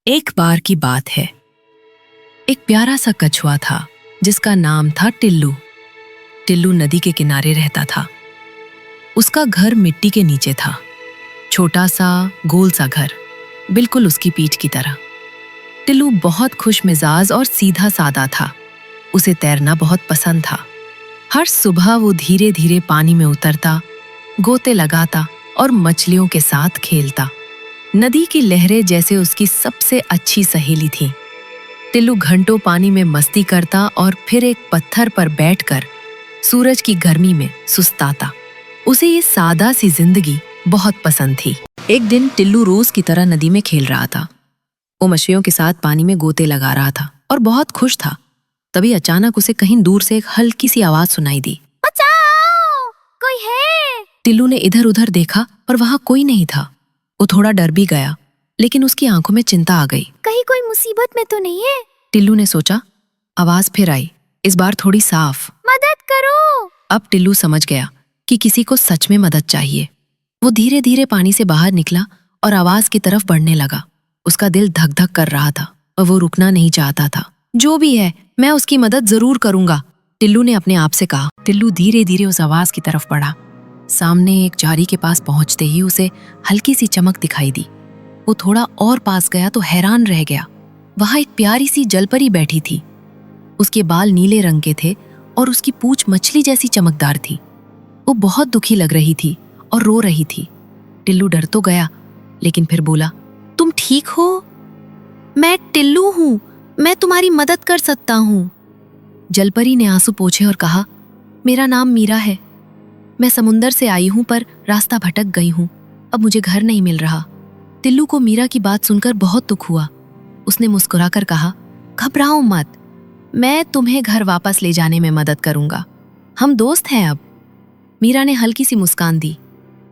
एक बार की बात है। एक प्यारा सा कछुआ था जिसका नाम था टिल्लू। टिल्लू नदी के किनारे रहता था। उसका घर मिट्टी के नीचे था, छोटा सा गोल सा घर, बिल्कुल उसकी पीठ की तरह। टिल्लू बहुत खुश मिजाज और सीधा सादा था। उसे तैरना बहुत पसंद था। हर सुबह वो धीरे धीरे पानी में उतरता, गोते लगाता और मछलियों के साथ खेलता। नदी की लहरें जैसे उसकी सबसे अच्छी सहेली थी। टिल्लू घंटों पानी में मस्ती करता और फिर एक पत्थर पर बैठकर सूरज की गर्मी में सुस्ताता। उसे ये सादा सी जिंदगी बहुत पसंद थी। एक दिन टिल्लू रोज की तरह नदी में खेल रहा था। वो मछलियों के साथ पानी में गोते लगा रहा था और बहुत खुश था। तभी अचानक उसे कहीं दूर से एक हल्की सी आवाज सुनाई दी। बचाओ! कोई है? टिल्लू ने इधर उधर देखा पर वहां कोई नहीं था। वो थोड़ा डर भी गया, लेकिन उसकी आंखों में चिंता आ गई। कहीं कोई मुसीबत में तो नहीं है? टिल्लू ने सोचा। आवाज फिर आई, इस बार थोड़ी साफ। मदद करो! अब टिल्लू समझ गया कि किसी को सच में मदद चाहिए। वो धीरे धीरे पानी से बाहर निकला और आवाज की तरफ बढ़ने लगा। उसका दिल धक धक कर रहा था और वो रुकना नहीं चाहता था। जो भी है, मैं उसकी मदद जरूर करूंगा, टिल्लू ने अपने आप से कहा। टिल्लू धीरे धीरे उस आवाज की तरफ बढ़ा। सामने एक झाड़ी के पास पहुंचते ही उसे हल्की सी चमक दिखाई दी। वो थोड़ा और पास गया तो हैरान रह गया। वहां एक प्यारी सी जलपरी बैठी थी। उसके बाल नीले रंग के थे और उसकी पूंछ मछली जैसी चमकदार थी। वो बहुत दुखी लग रही थी और रो रही थी। टिल्लू डर तो गया, लेकिन फिर बोला, तुम ठीक हो? मैं टिल्लू हूं, मैं तुम्हारी मदद कर सकता हूं। जलपरी ने आंसू पोंछे और कहा, मेरा नाम मीरा है। मैं समुंदर से आई हूं पर रास्ता भटक गई हूं। अब मुझे घर नहीं मिल रहा। टिल्लू को मीरा की बात सुनकर बहुत दुख हुआ। उसने मुस्कुराकर कहा, घबराओ मत, मैं तुम्हें घर वापस ले जाने में मदद करूंगा। हम दोस्त हैं अब। मीरा ने हल्की सी मुस्कान दी।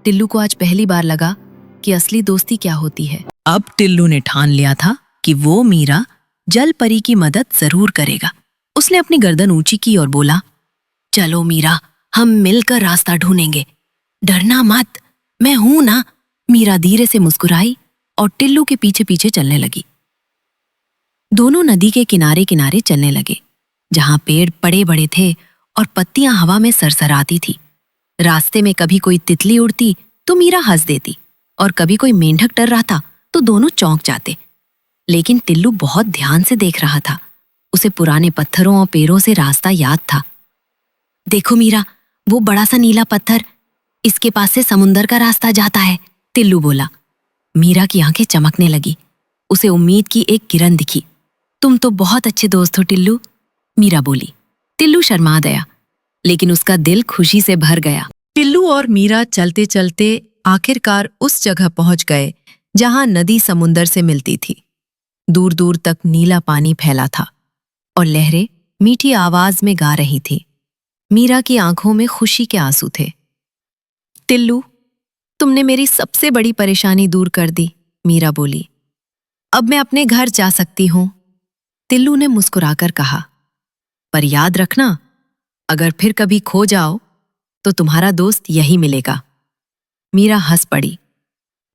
टिल्लू को आज पहली बार लगा कि असली दोस्ती क्या होती है। अब टिल्लू ने ठान लिया था कि वो मीरा जलपरी की मदद जरूर करेगा। उसने अपनी गर्दन ऊंची की और बोला, चलो मीरा, हम मिलकर रास्ता ढूंढेंगे। डरना मत, मैं हूं ना। मीरा धीरे से मुस्कुराई और टिल्लू के पीछे पीछे चलने लगी। दोनों नदी के किनारे किनारे चलने लगे, जहां पेड़ बड़े बड़े थे और पत्तियां हवा में सरसराती थी। रास्ते में कभी कोई तितली उड़ती तो मीरा हंस देती और कभी कोई मेंढक डर रहा था तो दोनों चौंक जाते। लेकिन टिल्लू बहुत ध्यान से देख रहा था। उसे पुराने पत्थरों और पेड़ों से रास्ता याद था। देखो मीरा, वो बड़ा सा नीला पत्थर, इसके पास से समुंदर का रास्ता जाता है, टिल्लू बोला। मीरा की आंखें चमकने लगी। उसे उम्मीद की एक किरण दिखी। तुम तो बहुत अच्छे दोस्त हो टिल्लू, मीरा बोली। टिल्लू शर्मा गया, लेकिन उसका दिल खुशी से भर गया। टिल्लू और मीरा चलते चलते आखिरकार उस जगह पहुंच गए जहां नदी समुंदर से मिलती थी। दूर दूर तक नीला पानी फैला था और लहरें मीठी आवाज में गा रही थी। मीरा की आंखों में खुशी के आंसू थे। टिल्लू, तुमने मेरी सबसे बड़ी परेशानी दूर कर दी, मीरा बोली। अब मैं अपने घर जा सकती हूं, टिल्लू ने मुस्कुराकर कहा। पर याद रखना, अगर फिर कभी खो जाओ तो तुम्हारा दोस्त यही मिलेगा। मीरा हंस पड़ी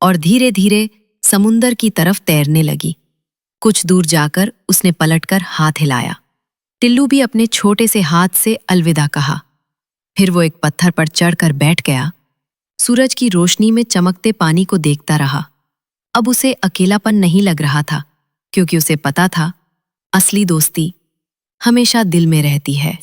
और धीरे धीरे समुंदर की तरफ तैरने लगी। कुछ दूर जाकर उसने पलटकर हाथ हिलाया। टिल्लू भी अपने छोटे से हाथ से अलविदा कहा। फिर वो एक पत्थर पर चढ़कर बैठ गया। सूरज की रोशनी में चमकते पानी को देखता रहा। अब उसे अकेलापन नहीं लग रहा था, क्योंकि उसे पता था असली दोस्ती हमेशा दिल में रहती है।